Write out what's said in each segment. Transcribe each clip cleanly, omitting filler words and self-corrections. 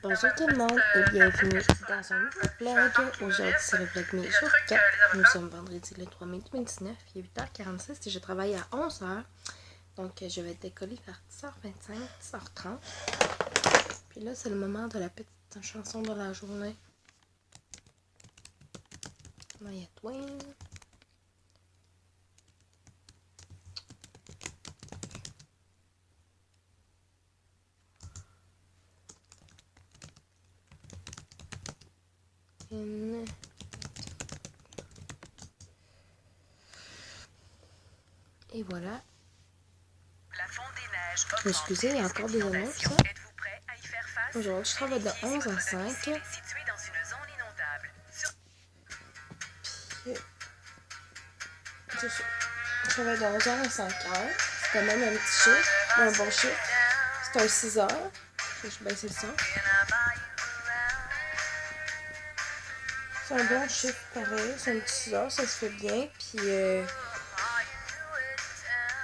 Bonjour tout le monde et bienvenue dans un nouveau vlog. Aujourd'hui c'est le vlog jour 4. Nous sommes vendredi le 3 mai 2019, il est 8h46 et je travaille à 11h. Donc je vais décoller vers 10h25, 10h30. Puis là c'est le moment de la petite chanson de la journée. Maya Twain. Et voilà. Excusez, il y a encore des annonces. Aujourd'hui, je travaille de 11 à 5. Puis, c'est ça. Je travaille de 11h à 5h. C'est quand même un petit chiffre, un bon chiffre. C'est un 6h. Je baisse le son. C'est un bon chiffre pareil. C'est un petit 6h, ça se fait bien. Puis,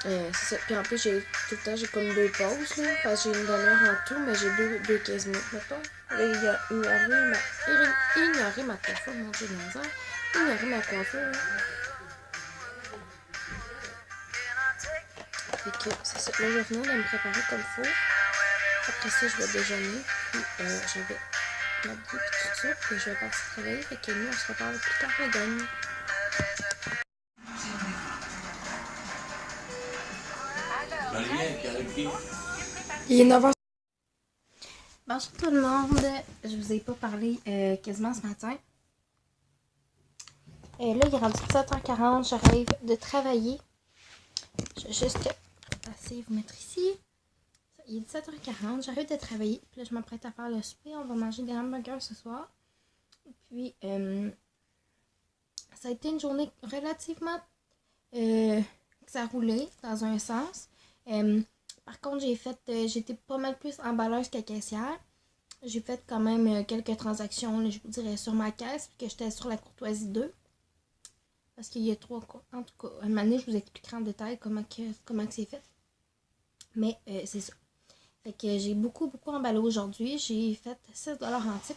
c'est ça. Puis en plus, j'ai tout le temps, j'ai comme deux pauses, là, parce que j'ai une demi-heure en tout, mais j'ai deux 15 minutes, mettons. Là, il a ignoré ma coiffure, mon Dieu, ignoré ma coiffure. Fait que c'est ça. Là, je vais venir de me préparer comme il faut. Après ça, je vais déjeuner, puis je vais m'habiller, puis tout ça, puis je vais partir travailler. Fait que nous, on se reparle plus tard, la gang. Il est 9h. Bonjour tout le monde, je vous ai pas parlé quasiment ce matin. Là, il est rendu 17h40, j'arrive de travailler. Je vais juste assez vous mettre ici. Il est 17h40, j'arrive de travailler. Puis là, je m'apprête à faire le souper. On va manger des hamburgers ce soir. Puis, ça a été une journée relativement que ça roulait dans un sens. Par contre, j'étais pas mal plus emballeuse que caissière. J'ai fait quand même quelques transactions, là, je vous dirais, sur ma caisse, puis que j'étais sur la courtoisie 2. Parce qu'il y a 3 cas. En tout cas, un moment donné, je vous expliquerai en détail comment c'est fait. Mais c'est ça. Fait que j'ai beaucoup emballé aujourd'hui. J'ai fait 6$ en type.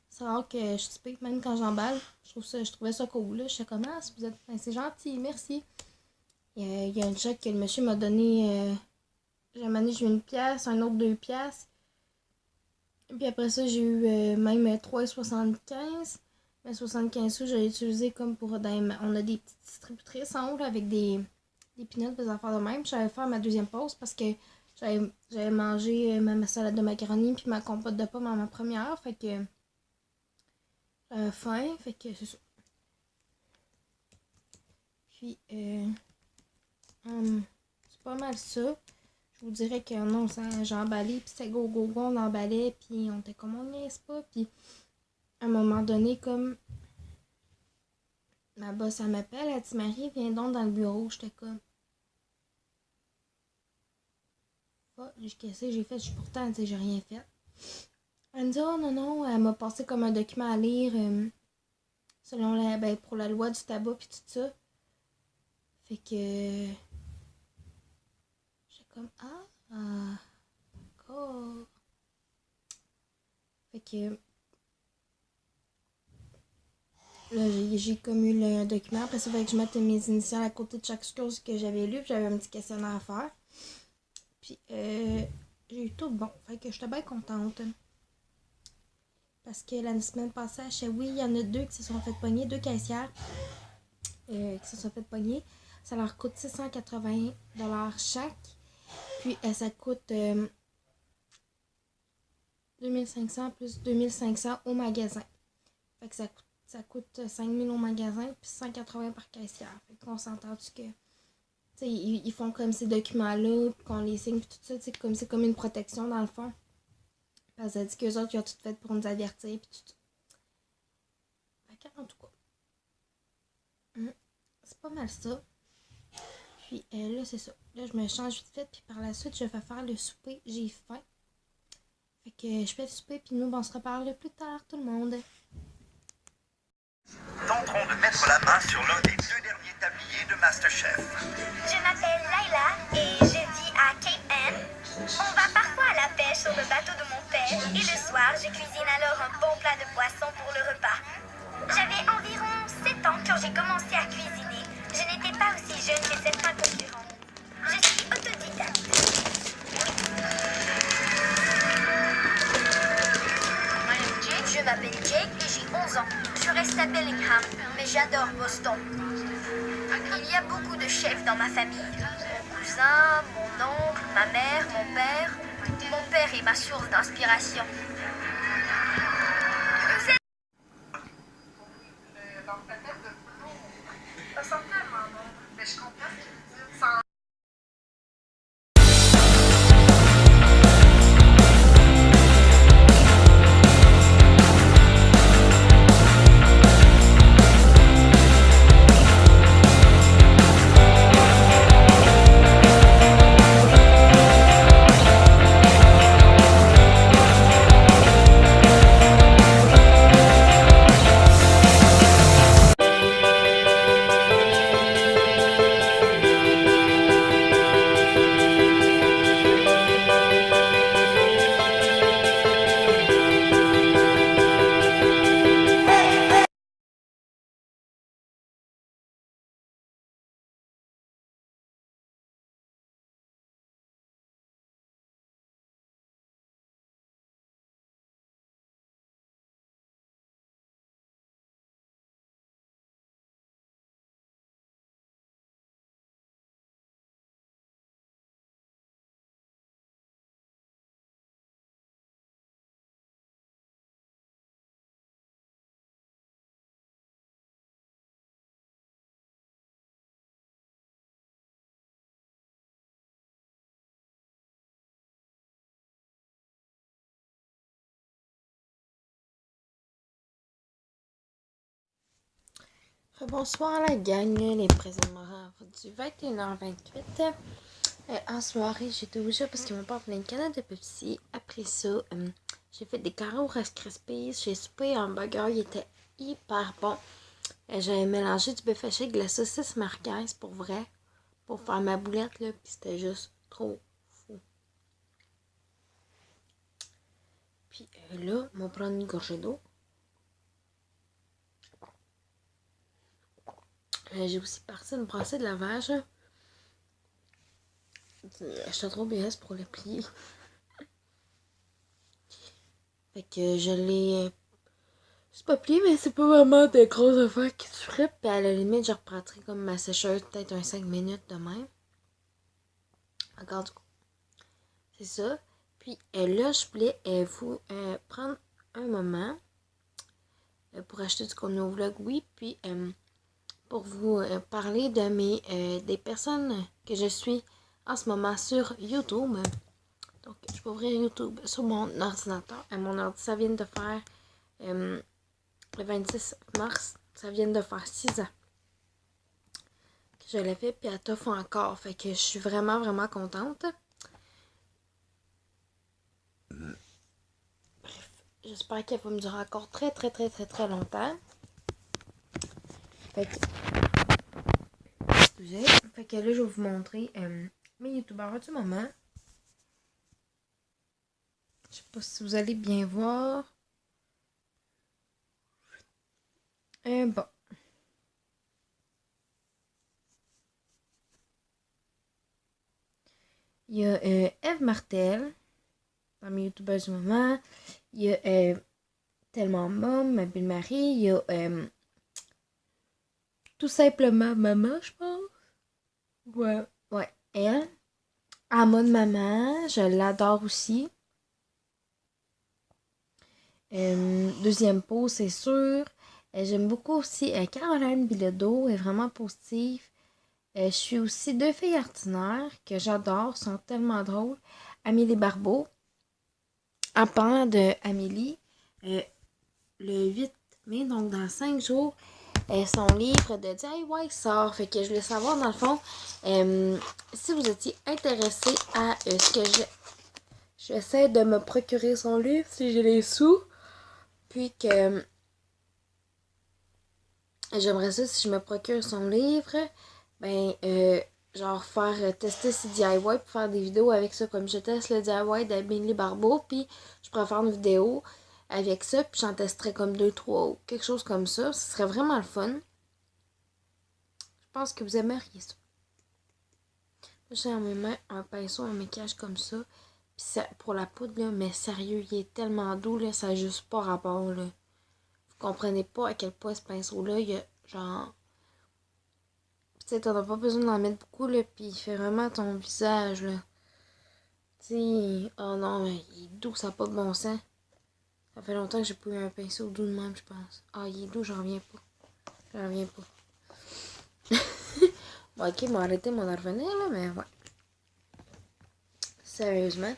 C'est rare que je type, même quand j'emballe. Je trouvais ça cool. Là. Je sais comment, si vous êtes. Ben, c'est gentil, merci. Il y a un chèque que le monsieur m'a donné. J'ai amené, j'ai eu 1 pièce, un autre 2 pièces. Puis après ça, j'ai eu même 3,75. Mais 75 sous, j'ai utilisé comme pour... on a des petites distributrices en haut là, avec des peanuts, des affaires de même. J'allais faire ma deuxième pause parce que j'avais mangé ma salade de macaroni puis ma compote de pomme à ma première. Fait que j'avais faim. Fait que c'est ça. Puis, c'est pas mal ça. Je vous dirais que non, j'ai emballé, puis c'était go, on emballait, puis on était comme on niaise pas, puis à un moment donné, comme ma boss, elle m'appelle, elle dit Marie, viens donc dans le bureau, j'étais comme qu'est-ce que j'ai fait, pourtant, j'ai rien fait. Elle me dit, oh non, elle m'a passé comme un document à lire, selon pour la loi du tabac, puis tout ça. Fait que comme d'accord. Fait que là, j'ai comme eu le document. Après ça, fait que je mette mes initiales à côté de chaque chose que j'avais lu. Puis j'avais un petit questionnaire à faire. Puis j'ai eu tout bon. Fait que j'étais bien contente. Parce que la semaine passée, à Chewy, il y en a 2 qui se sont fait pogner, 2 caissières qui se sont fait pogner. Ça leur coûte 680$ chaque. Puis ça coûte 2500 plus 2500 au magasin. Fait que ça coûte 5000 au magasin puis 180 par caissière. Fait qu'on s'entend-tu que ils font comme ces documents-là, puis qu'on les signe, puis tout ça, c'est comme une protection dans le fond. Parce que ça dit qu'eux autres, ils ont tout fait pour nous avertir, puis tout ça. Fait que, en tout cas, c'est pas mal ça. Puis là, c'est ça. Là, je me change vite fait, puis par la suite, je vais faire le souper. J'ai faim. Fait que je fais le souper, puis nous, on se reparle plus tard, tout le monde. Tenterons de mettre la main sur l'un des 2 derniers tabliers de MasterChef. Je m'appelle Layla et je vis à Cape Ann. On va parfois à la pêche sur le bateau de mon père et le soir, je cuisine alors un bon plat de poisson pour le repas. J'avais environ 7 ans quand j'ai commencé à cuisiner. Je n'étais pas aussi jeune que certains concurrents. Je suis autodidacte. Je m'appelle Jake et j'ai 11 ans. Je reste à Bellingham, mais j'adore Boston. Il y a beaucoup de chefs dans ma famille. Mon cousin, mon oncle, ma mère, mon père. Mon père est ma source d'inspiration. Ça sent tellement bon. Mais je comprends ce que tu dis. Ça Bonsoir la gang, les présentement du 21h28. En soirée, j'étais obligée parce qu'ils m'ont pas plein de canettes de Pepsi. Après ça, j'ai fait des carreaux Rice Krispies. J'ai soupé un burger, il était hyper bon. J'avais mélangé du bœuf haché avec de la saucisse merguez pour vrai, pour faire ma boulette, là, puis c'était juste trop fou. Puis là, on va prendre une gorgée d'eau. J'ai aussi parti de me brasser de lavage. J'étais trop BS pour le plier. Fait que je l'ai... C'est pas plié, mais c'est pas vraiment des grosses affaires qui se frippent. Puis à la limite, je reprendrai comme ma sécheuse peut-être un 5 minutes de même. Encore du coup. C'est ça. Puis là, je voulais vous prendre un moment pour acheter du contenu au vlog, oui. Puis pour vous parler de des personnes que je suis en ce moment sur YouTube. Donc, je peux ouvrir YouTube sur mon ordinateur. Mon ordinateur, ça vient de faire le 26 mars. Ça vient de faire 6 ans que je l'ai fait. Puis elle t'offre encore. Fait que je suis vraiment, vraiment contente. Bref, j'espère qu'elle va me durer encore très, très, très, très, très longtemps. Fait que... Excusez. Fait que là, je vais vous montrer mes youtubeurs du moment. Je sais pas si vous allez bien voir. Bon. Il y a Eve Martel, dans mes youtubeurs du moment. Il y a Tellement Mom, ma belle-Marie. Il y a tout simplement Maman, je pense. Ouais, elle. Amon Maman, je l'adore aussi. Deuxième pause, c'est sûr. J'aime beaucoup aussi Caroline Bilodeau, elle est vraiment positive. Je suis aussi Deux filles ordinaires que j'adore, sont tellement drôles. Amélie Barbeau. En parlant de Amélie, le 8 mai, donc dans 5 jours, son livre de DIY sort. Fait que je voulais savoir, dans le fond, si vous étiez intéressé à ce que j'essaie de me procurer son livre, si j'ai les sous. Puis que j'aimerais ça, si je me procure son livre, ben genre faire tester ces DIY puis faire des vidéos avec ça. Comme je teste le DIY d'Amélie Barbeau, puis je pourrais faire une vidéo avec ça, puis j'en testerais comme 2-3 ou quelque chose comme ça. Ce serait vraiment le fun. Je pense que vous aimeriez ça. J'ai en mes mains un pinceau, un maquillage comme ça. Puis ça, pour la poudre, là, mais sérieux, il est tellement doux, là, ça n'a juste pas rapport, là. Vous comprenez pas à quel point ce pinceau-là, il y a genre... Tu sais, t'en as pas besoin d'en mettre beaucoup, là, puis il fait vraiment ton visage, là. Tu sais, oh non, mais il est doux, ça n'a pas de bon sens. Ça fait longtemps que j'ai pas eu un pinceau doux de même, je pense. Ah, il est doux, j'en reviens pas. J'en reviens pas. Bon, ok, bon, arrêtez mon revenir, là, mais ouais. Sérieusement.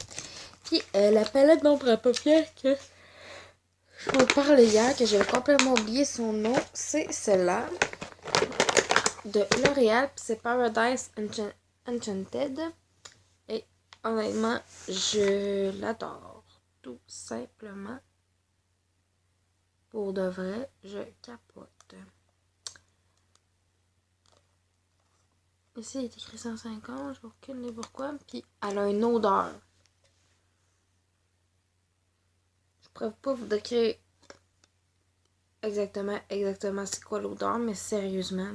Puis, la palette d'ombre à paupières que je vous parlais hier, que j'avais complètement oublié son nom, c'est celle-là. De L'Oréal, puis c'est Paradise Enchanted. Et honnêtement, je l'adore. Tout simplement. Pour de vrai, je capote. Ici, il est écrit 150, je n'ai aucune idée pourquoi. Puis, elle a une odeur. Je pourrais pas vous décrire exactement c'est quoi l'odeur, mais sérieusement,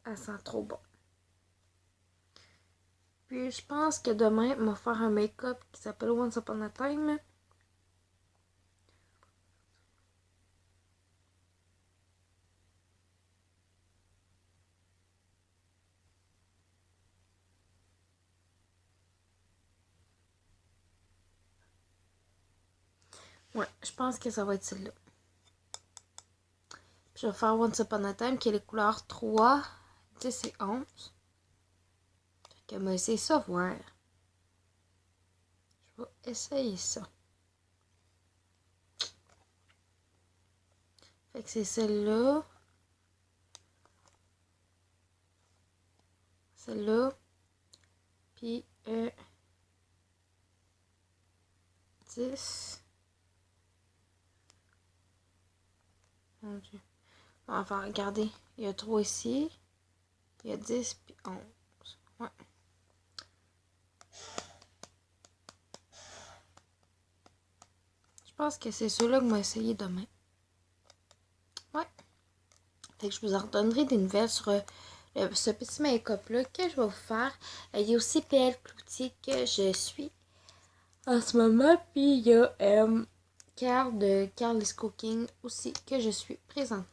elle sent trop bon. Puis, je pense que demain, on va faire un make-up qui s'appelle Once Upon a Time. Ouais, je pense que ça va être celle-là. Puis je vais faire Once Upon a Time qui est les couleurs 3, 10 et 11. Fait que moi, c'est ça, voir. Je vais essayer ça. Fait que c'est celle-là. Celle-là. Puis 10. Mon Dieu. Bon, enfin, regardez. Il y a 3 ici. Il y a 10 puis 11. Ouais. Je pense que c'est ceux-là que je vais essayer demain. Ouais. Fait que je vous en redonnerai des nouvelles sur ce petit make-up-là que je vais vous faire. Il y a aussi PL Cloutier que je suis en ce moment. Puis il y a Carl de Carl is Cooking aussi que je suis présentement.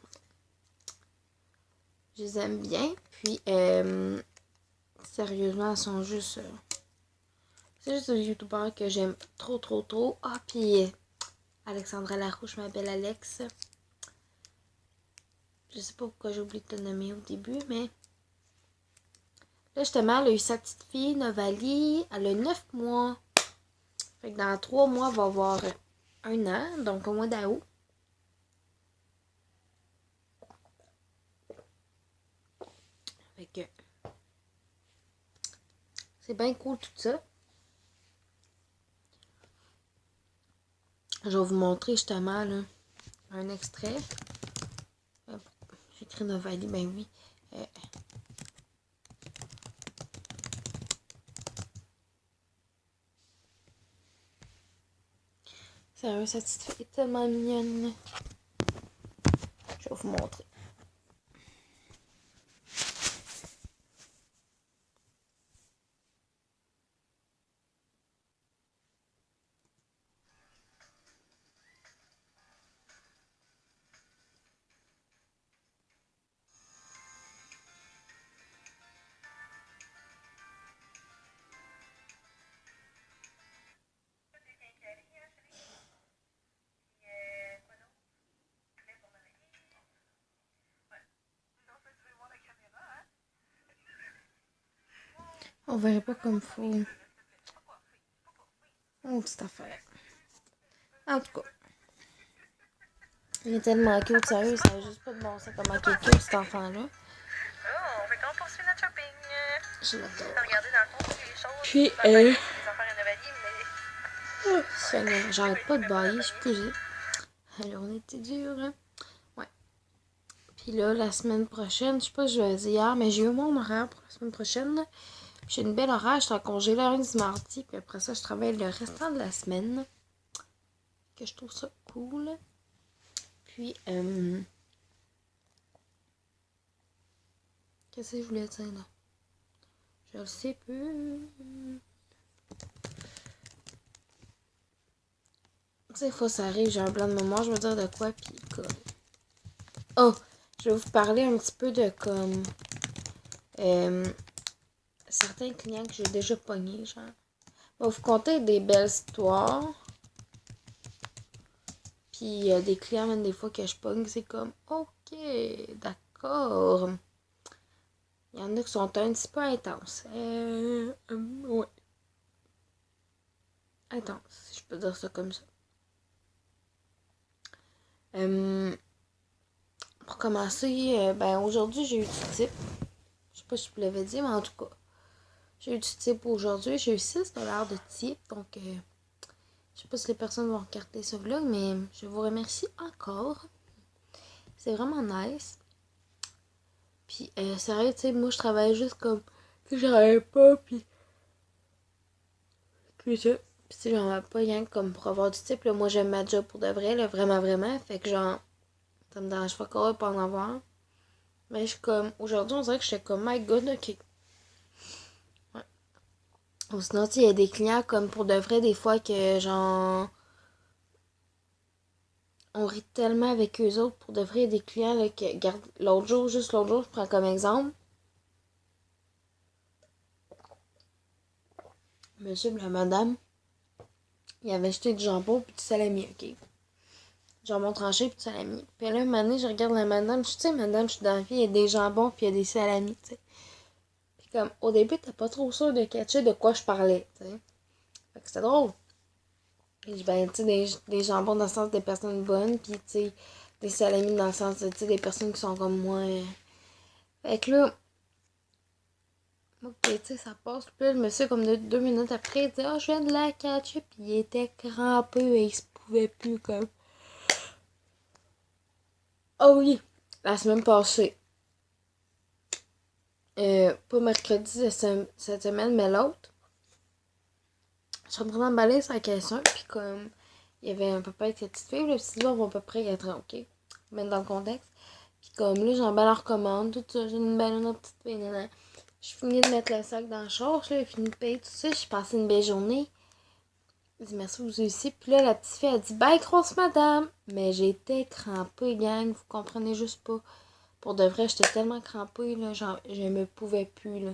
Je les aime bien. Puis sérieusement, elles sont juste... c'est juste des youtubeurs que j'aime trop. Ah, puis Alexandra Larouche m'appelle Alex. Je sais pas pourquoi j'ai oublié de te nommer au début, mais... Là, justement, elle a eu sa petite fille, Novali. Elle a 9 mois. Fait que dans 3 mois, elle va avoir 1 an, donc au mois d'août. Fait que... c'est bien cool tout ça. Je vais vous montrer justement là, un extrait. J'ai écrit Novali, ben oui. Sérieux, cette petite fille est tellement mignonne. Je vais vous montrer. On verrait pas comme faut. Oh, petite affaire. En tout cas. Il est tellement cute, sérieux, ça n'a juste pas de bon sens comment il est cute, cet enfant-là. Oh, fait qu'on poursuit notre shopping. Je l'adore. Regardez dans le fond, les choses. Puis, des affaires à Novali, mais... oh, Seigneur, j'arrête pas de bailler, je suis plus. Alors, on était dur, hein? Ouais. Puis là, la semaine prochaine, je sais pas si je l'ai dit hier, mais j'ai eu mon horaire pour la semaine prochaine. Là. J'ai une belle horaire, je suis en congé lundi, mardi, puis après ça, je travaille le restant de la semaine. Que je trouve ça cool. Puis, qu'est-ce que je voulais dire là? Je le sais plus. Tu sais, fois ça arrive, j'ai un blanc de mémoire, je veux dire de quoi, puis comme... Oh! Je vais vous parler un petit peu de comme... certains clients que j'ai déjà pognés, genre. Je vais vous conter des belles histoires. Puis des clients, même des fois que je pogne, c'est comme, ok, d'accord. Il y en a qui sont un petit peu intenses. Ouais. Intense, si je peux dire ça comme ça. Pour commencer, ben aujourd'hui, j'ai eu du type. Je sais pas si je vous l'avais dit, mais en tout cas, j'ai eu du type aujourd'hui. J'ai eu 6$ de type. Donc, je sais pas si les personnes vont regarder ce vlog, mais je vous remercie encore. C'est vraiment nice. Puis, sérieux, tu sais, moi, je travaillais juste comme... Tu sais, j'arrivais pas, puis... Puis ça. Puis, tu sais, j'en avais pas rien comme pour avoir du type. Là, moi, j'aime ma job pour de vrai, là, vraiment, vraiment. Fait que, genre, ça me dérange pas encore pas en avoir. Mais je suis comme... Aujourd'hui, on dirait que j'étais comme, my god, ok. Ouais. Ou sinon, tu sais, il y a des clients comme pour de vrai, des fois, que, genre... On rit tellement avec eux autres. Pour de vrai, il y a des clients, là, que... Regarde, juste l'autre jour, je prends comme exemple. Monsieur et la madame, il avait acheté du jambon puis du salami, ok? Jambon tranché puis du salami. Puis là, un moment donné, je regarde la madame, tu sais, madame, je suis dans la vie, il y a des jambons puis il y a des salamis, tu sais. Puis comme, au début, t'es pas trop sûr de catcher de quoi je parlais, tu sais. Fait que c'était drôle. Et je ben, tu sais, des jambons dans le sens des personnes bonnes, puis tu sais, des salamis dans le sens, tu sais, des personnes qui sont comme moi. Fait que là, ok, tu sais, ça passe. Puis là, le monsieur, comme 2 minutes après, il dit, ah, je viens de la catcher, puis il était crampé et il se pouvait plus, comme. Oh oui, la semaine passée. Pas mercredi cette semaine, mais l'autre. Je suis en train d'emballer sa caisson, puis comme il y avait un papa avec sa petite fille, le petit doigt, à peu près 4 ans, ok? Mettre dans le contexte. Puis comme là, j'emballe leur commande, tout ça, j'ai une belle petite fille, nanana. Je finis de mettre le sac dans le char, j'ai fini de payer tout ça, j'ai passé une belle journée. Je dis merci vous aussi. Puis là, la petite fille a dit bye, grosse madame. Mais j'étais crampée, gang, vous comprenez juste pas. Pour de vrai, j'étais tellement crampée, là, genre, je me pouvais plus, là.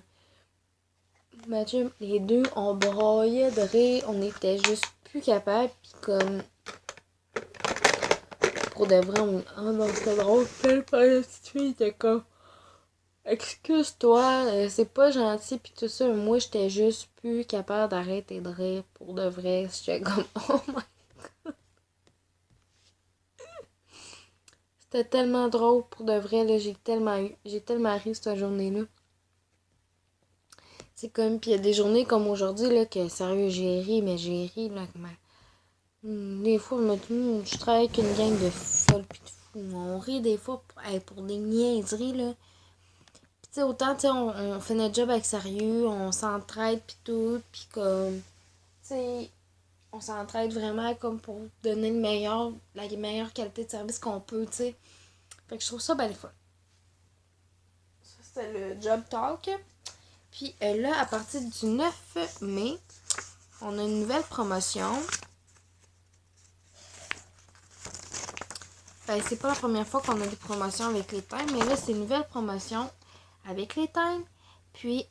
Mathieu, les deux, on broyait de rire, on était juste plus capables, pis comme... Pour de vrai, oh non, c'était drôle, la petite fille était comme... Excuse-toi, c'est pas gentil, pis tout ça, moi, j'étais juste plus capable d'arrêter de rire, pour de vrai, j'étais comme, oh my god. C'était tellement drôle, pour de vrai, là, j'ai tellement ri cette journée-là. C'est comme, puis il y a des journées comme aujourd'hui, là, que sérieux, j'ai ri, là, des fois, je travaille avec une gang de folles pis de fous. On rit des fois pour des niaiseries, là. Pis tu sais, autant, tu sais, on fait notre job avec sérieux, on s'entraide pis tout, pis comme, tu sais, on s'entraide vraiment comme pour donner la meilleure qualité de service qu'on peut, tu sais. Fait que je trouve ça ben le fun. Ça, c'était le job talk. Puis là, à partir du 9 mai, on a une nouvelle promotion. Ben, c'est pas la première fois qu'on a des promotions avec les times, mais là, c'est une nouvelle promotion avec les times. Puis,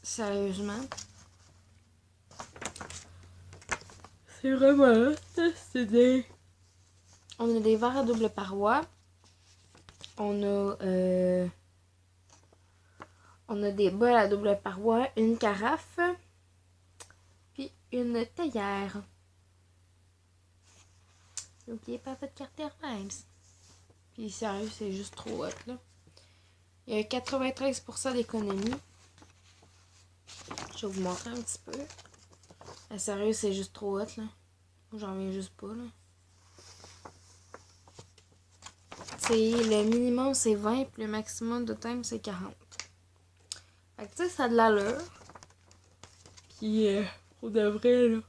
sérieusement, c'est vraiment stylé. On a des verres à double paroi. On a des bols à double paroi, une carafe, puis une théière. N'oubliez pas votre carte Airlines. Puis sérieux, c'est juste trop hot, là. Il y a 93% d'économie. Je vais vous montrer un petit peu. Mais sérieux, c'est juste trop hot, là. Moi, j'en reviens juste pas, là. le minimum c'est 20 puis le maximum de time c'est 40. Fait que tu sais, ça a de l'allure. Puis pour de vrai là,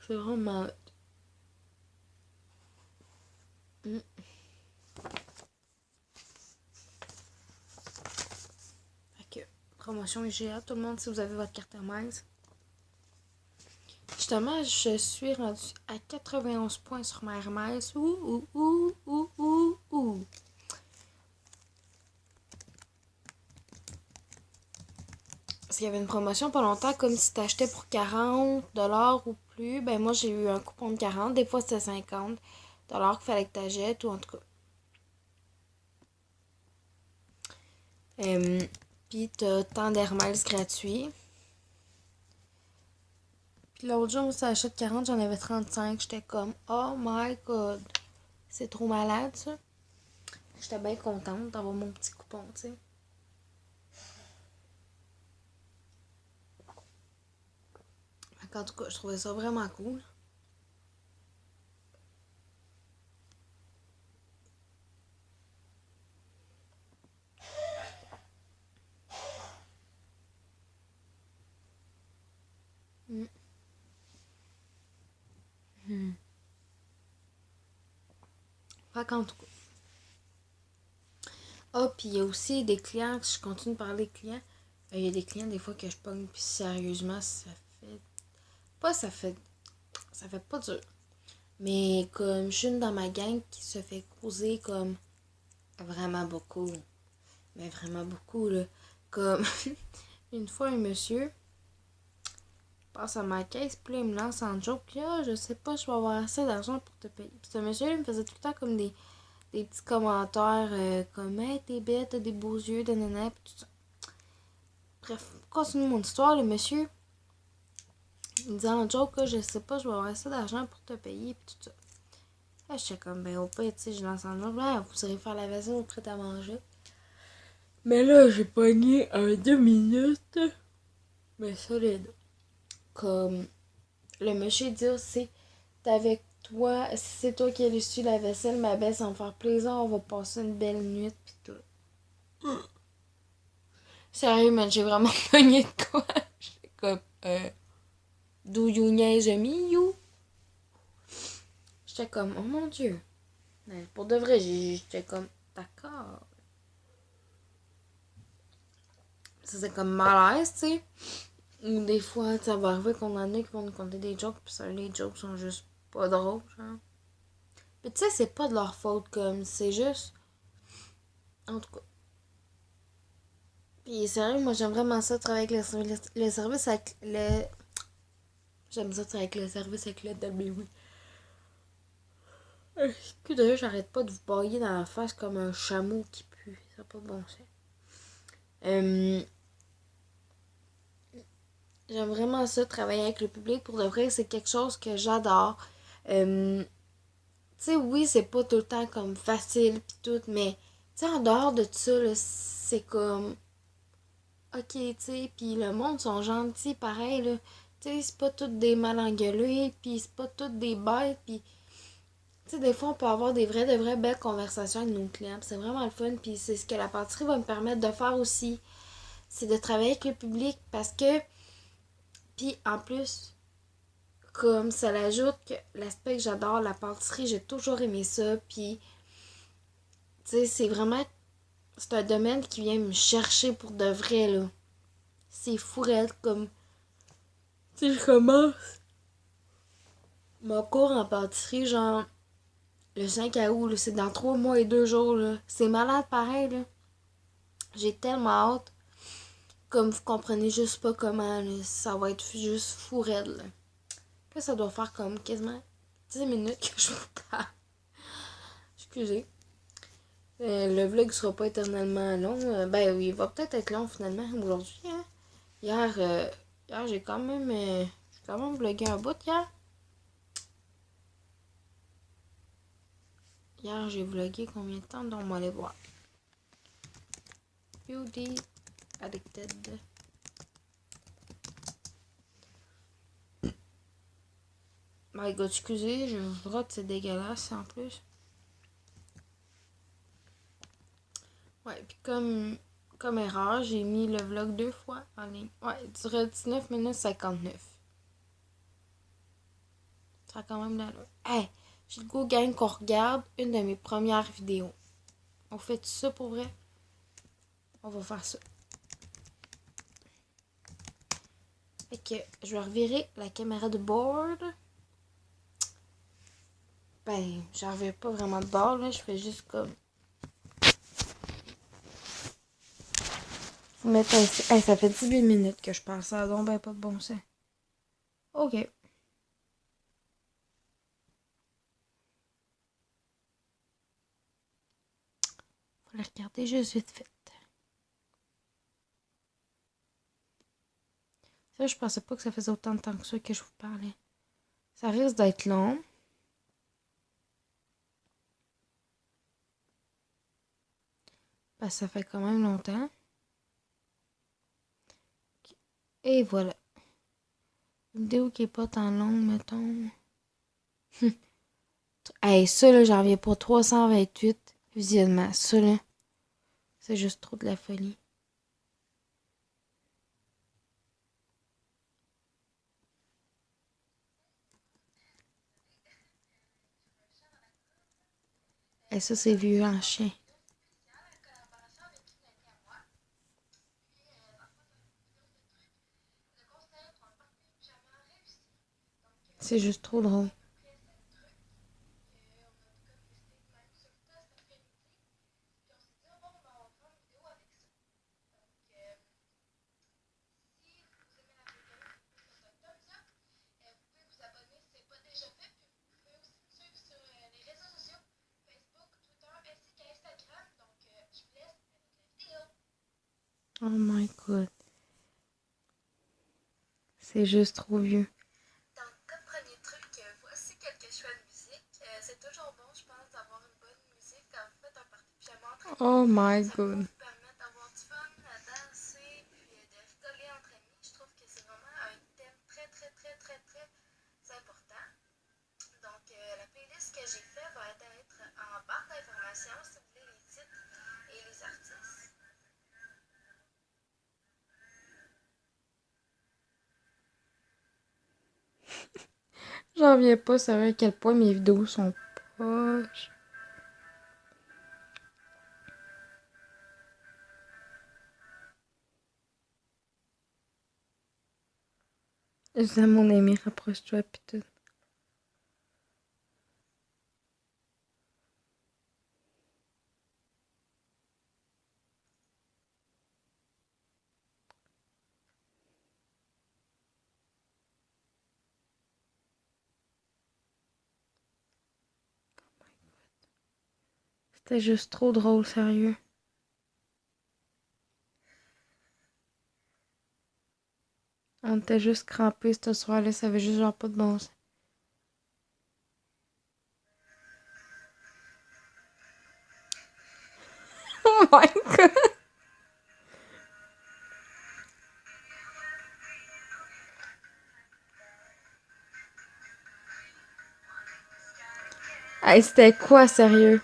c'est vraiment hot. Fait que promotion IGA, tout le monde si vous avez votre carte Hermès. Justement, je suis rendue à 91 points sur ma Hermès. Parce qu'il y avait une promotion pas longtemps, comme si t'achetais pour 40$ ou plus. Ben moi, j'ai eu un coupon de 40. Des fois, c'était 50$ qu'il fallait que t'achètes, ou en tout cas. Puis t'as tant d'Hermès gratuits. Puis l'autre jour, ça achète 40, j'en avais 35. J'étais comme, oh my god. C'est trop malade, ça. J'étais bien contente d'avoir mon petit coupon, tu sais. En tout cas, je trouvais ça vraiment cool. Fait qu'en tout cas. Ah, puis il y a aussi des clients, je continue de parler de clients. Il y a des clients des fois que je pogne, puis sérieusement, ça fait pas dur. Mais comme je suis une dans ma gang qui se fait causer comme vraiment beaucoup. Mais vraiment beaucoup, là. Comme une fois, un monsieur passe à ma caisse, puis là, il me lance en joke, puis ah, je sais pas, je vais avoir assez d'argent pour te payer. Puis ce monsieur, il me faisait tout le temps comme des petits commentaires comme hey, t'es bête, t'as des beaux yeux, de nana, puis tout ça. Bref, continue mon histoire, le monsieur. Il me dit en joke, là, je sais pas, je vais avoir assez d'argent pour te payer, puis tout ça. Là, j'étais comme, ben au pire, tu sais, je lance en joke, là, vous irez faire la vaisselle au prêt à manger. Mais là, j'ai pogné un 2 minutes, mais solide. Comme, le monsieur dit aussi, t'es avec toi, si c'est toi qui as essuie la vaisselle, ma belle, ça va me faire plaisir, on va passer une belle nuit, pis tout. Sérieux, man, j'ai vraiment pogné de quoi. J'étais comme, do you niaise me, you? J'étais comme, oh mon dieu. Mais pour de vrai, j'étais comme, d'accord. Ça, c'est comme malaise, tu sais. Ou des fois, ça va arriver qu'on en a qui vont nous conter des jokes, pis ça, les jokes sont juste pas drôles, genre. Mais tu sais, c'est pas de leur faute, comme, c'est juste. En tout cas. Puis sérieux, moi j'aime vraiment ça, travailler avec le service avec le. J'aime ça travailler avec le service avec le WB. Que d'ailleurs, j'arrête pas de vous bailler dans la face comme un chameau qui pue. Ça n'a pas de bon sens. J'aime vraiment ça, travailler avec le public. Pour de vrai, c'est quelque chose que j'adore. Tu sais, oui, c'est pas tout le temps comme facile pis tout, mais tu sais, en dehors de ça, là, c'est comme. Ok, tu sais, pis le monde sont gentils, pareil, là. Tu sais, c'est pas toutes des mal engueulés, pis c'est pas toutes des bêtes, pis. Tu sais, des fois, on peut avoir de vraies belles conversations avec nos clients. C'est vraiment le fun. Puis c'est ce que la pâtisserie va me permettre de faire aussi. C'est de travailler avec le public parce que. Puis en plus, comme ça l'ajoute que l'aspect que j'adore, la pâtisserie, j'ai toujours aimé ça. Puis, tu sais, c'est vraiment. C'est un domaine qui vient me chercher pour de vrai, là. C'est fourette comme. Tu sais, je commence mon cours en pâtisserie, genre. Le 5 août, là, c'est dans 3 mois et 2 jours, là. C'est malade pareil, là. J'ai tellement hâte. Comme vous comprenez juste pas comment, là, ça va être juste fou raide, là. Puis ça doit faire comme quasiment 10 minutes que je vous parle. Excusez. Le vlog sera pas éternellement long. Ben oui, il va peut-être être long finalement aujourd'hui, hein. Hier, j'ai quand même vlogué un bout hier. Hier, j'ai vlogué combien de temps? Donc, on va aller voir. Beauty Addicted. My god, excusez, je rote, c'est dégueulasse en plus. comme erreur, j'ai mis le vlog 2 fois en ligne. Ouais, il dure 19 minutes 59. Ça a quand même l'allure. Hey, j'ai le goût, gang, qu'on regarde une de mes premières vidéos. On fait tout ça pour vrai? On va faire ça. Fait que je vais revirer la caméra de board. Ben, j'en reviens pas vraiment de bord, là. Je fais juste comme... Vous mettez ici. Hey, ça fait 18 minutes que je parle ça, donc ben pas de bon sens. OK. Faut le regarder juste vite fait. Ça, je pensais pas que ça faisait autant de temps que ça que je vous parlais. Ça risque d'être long. Parce que ça fait quand même longtemps. Et voilà. Une vidéo qui est pas tant longue, mettons. Hey, ça là, j'en reviens pas. 328 visionnements. Ça là, c'est juste trop de la folie. Et ça, c'est vieux en chien. C'est juste trop drôle. Oh my god. C'est juste trop vieux. Donc, comme premier truc, voici quelques choix de musique. C'est toujours bon, je pense, d'avoir une bonne musique quand vous faites un party pyjama entre amis. Oh my Ça peut god. vous permettre d'avoir du fun, de danser, puis de rigoler entre amis. Je trouve que c'est vraiment un thème très, très, très, très, très important. Donc, la playlist que j'ai faite va être en barre d'informations, si vous voulez, les titres et les artistes. J'en reviens pas, c'est vrai à quel point mes vidéos sont poches. Je dis à mon ami, rapproche-toi pis tout. C'était juste trop drôle, sérieux. On était juste crampés ce soir-là, ça avait juste genre pas de bon sens. Oh my god! Hey, c'était quoi, sérieux?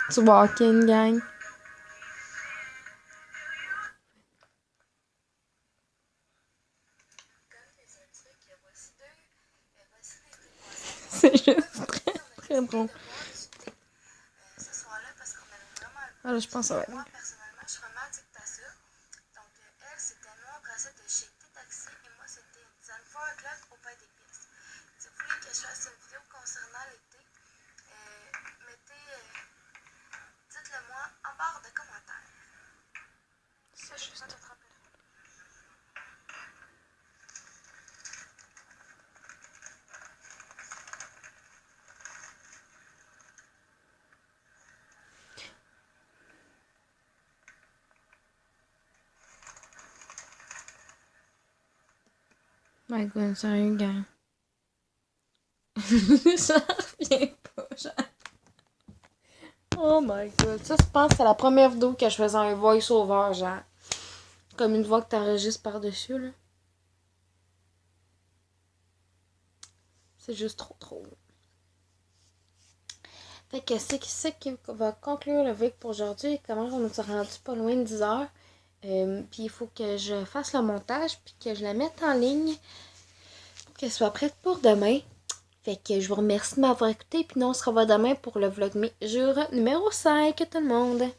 Tu walk in, gang. C'est juste très, très drôle. Ce soir-là, parce qu'on avait vraiment le Ah là, je pense que ça va être... Moi, personnellement, je suis vraiment addict à ça. Donc, elle, c'était Noir Brassette de chez T-Taxi et moi, c'était une tisane 4 o'clock au pain d'épices. Si vous voulez que je fasse une vidéo concernant l'été, dites-le moi en barre de commentaires. C'est juste... My god, sérieux, gars. Ça revient pas, genre. Oh my god. Ça, je pense que c'est la première vidéo que je faisais un voice-over, genre. Comme une voix que t'enregistres par-dessus, là. C'est juste trop. Fait que c'est ça qui va conclure le vlog pour aujourd'hui. Comment on nous a rendu pas loin de 10 heures. Puis il faut que je fasse le montage puis que je la mette en ligne pour qu'elle soit prête pour demain. Fait que je vous remercie de m'avoir écouté. Puis nous on se revoit demain pour le vlog jour numéro 5. Tout le monde!